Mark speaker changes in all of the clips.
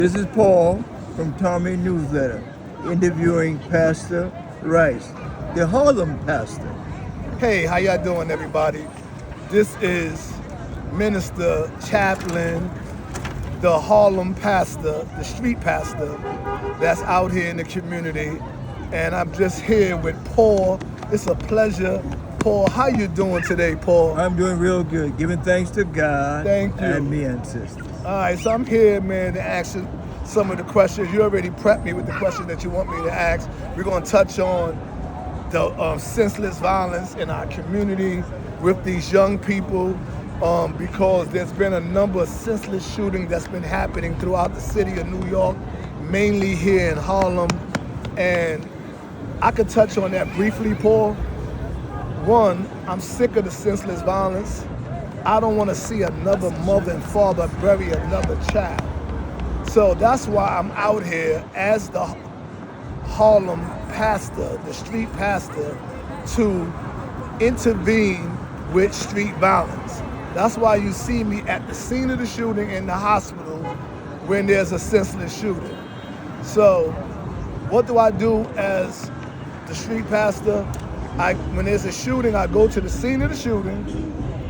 Speaker 1: This is Paul from Tommy Newsletter, interviewing Pastor Rice, the Harlem pastor.
Speaker 2: Hey, how y'all doing, everybody? This is Minister Chaplain, the Harlem pastor, the street pastor that's out here in the community. And I'm just here with Paul. It's a pleasure. Paul, how you doing today, Paul?
Speaker 1: I'm doing real good, giving thanks to God
Speaker 2: Thank you.
Speaker 1: and me and sisters.
Speaker 2: All right, so I'm here, man, to ask you some of the questions. You already prepped me with the questions that you want me to ask. We're going to touch on the senseless violence in our community with these young people because there's been a number of senseless shootings that's been happening throughout the city of New York, mainly here in Harlem. And I could touch on that briefly, Paul. One, I'm sick of the senseless violence. I don't want to see another mother and father bury another child. So that's why I'm out here as the Harlem pastor, the street pastor, to intervene with street violence. That's why you see me at the scene of the shooting in the hospital when there's a senseless shooting. So what do I do as the street pastor? When there's a shooting, I go to the scene of the shooting.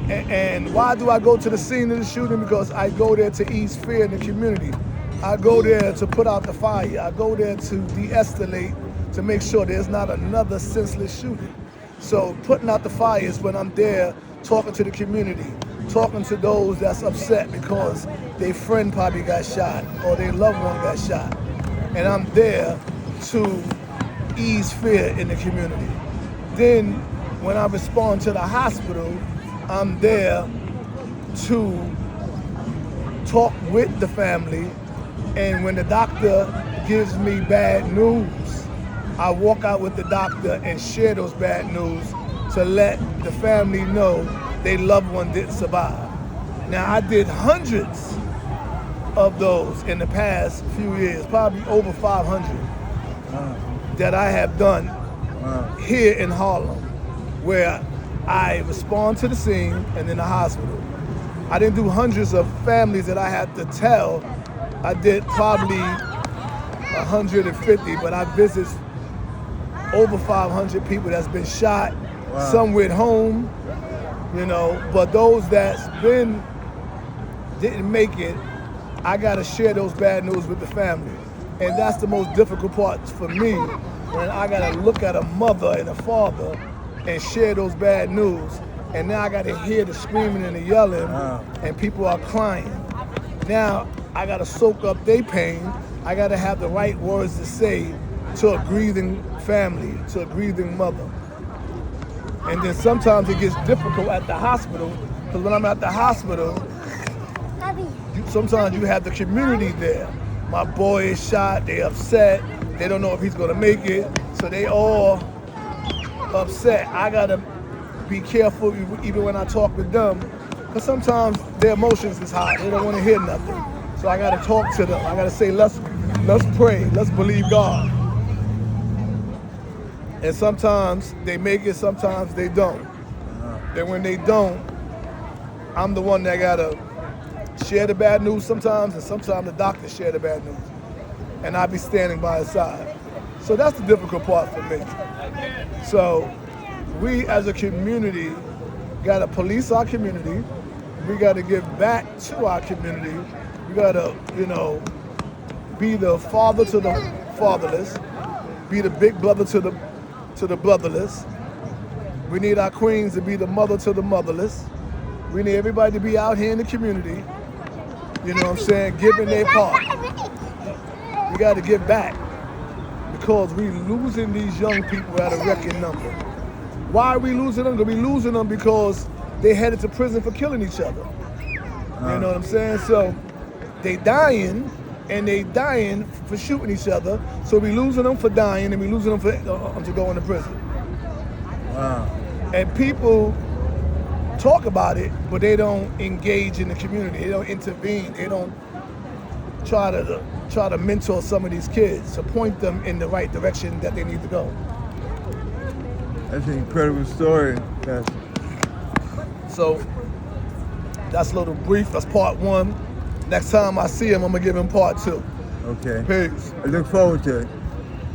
Speaker 2: And why do I go to the scene of the shooting? Because I go there to ease fear in the community. I go there to put out the fire. I go there to de-escalate, to make sure there's not another senseless shooting. So putting out the fire is when I'm there talking to the community, talking to those that's upset because their friend probably got shot or their loved one got shot. And I'm there to ease fear in the community. Then when I respond to the hospital, I'm there to talk with the family, and when the doctor gives me bad news, I walk out with the doctor and share those bad news to let the family know their loved one didn't survive. Now, I did hundreds of those in the past few years, probably over 500 that I have done here in Harlem, where I respond to the scene and in the hospital. I didn't do hundreds of families that I had to tell. I did probably 150, but I visit over 500 people that's been shot.
Speaker 1: Wow.
Speaker 2: Some went home, but those that's didn't make it, I gotta share those bad news with the family. And that's the most difficult part for me, when I gotta look at a mother and a father and share those bad news. And now I gotta hear the screaming and the yelling, and people are crying. Now I gotta soak up their pain. I gotta have the right words to say to a grieving family, to a grieving mother. And then sometimes it gets difficult at the hospital, because when I'm at the hospital, sometimes you have the community there. My boy is shot, they upset, they don't know if he's gonna make it, so they all upset. I gotta be careful even when I talk with them, because sometimes their emotions is high. They don't want to hear nothing. So I gotta talk to them. I gotta say, let's pray, let's believe God. And sometimes they make it, sometimes they don't. Then when they don't, I'm the one that gotta share the bad news sometimes, and sometimes the doctor share the bad news. And I be standing by his side. So that's the difficult part for me. So we as a community gotta police our community. We gotta give back to our community. We gotta, be the father to the fatherless, be the big brother to the brotherless. We need our queens to be the mother to the motherless. We need everybody to be out here in the community, giving their part. We gotta give back, because we losing these young people at a record number. Why are we losing them? We losing them because they headed to prison for killing each other. You know what I'm saying? So they dying, and they dying for shooting each other. So we losing them for dying, and we losing them for to go into prison.
Speaker 1: Wow.
Speaker 2: And people talk about it, but they don't engage in the community. They don't intervene. They don't try to mentor some of these kids, to point them in the right direction that they need to go.
Speaker 1: That's an incredible story, Pastor.
Speaker 2: So that's a little brief. That's part one. Next time I see him, I'm gonna give him part two.
Speaker 1: Okay.
Speaker 2: Peace.
Speaker 1: I look forward to it.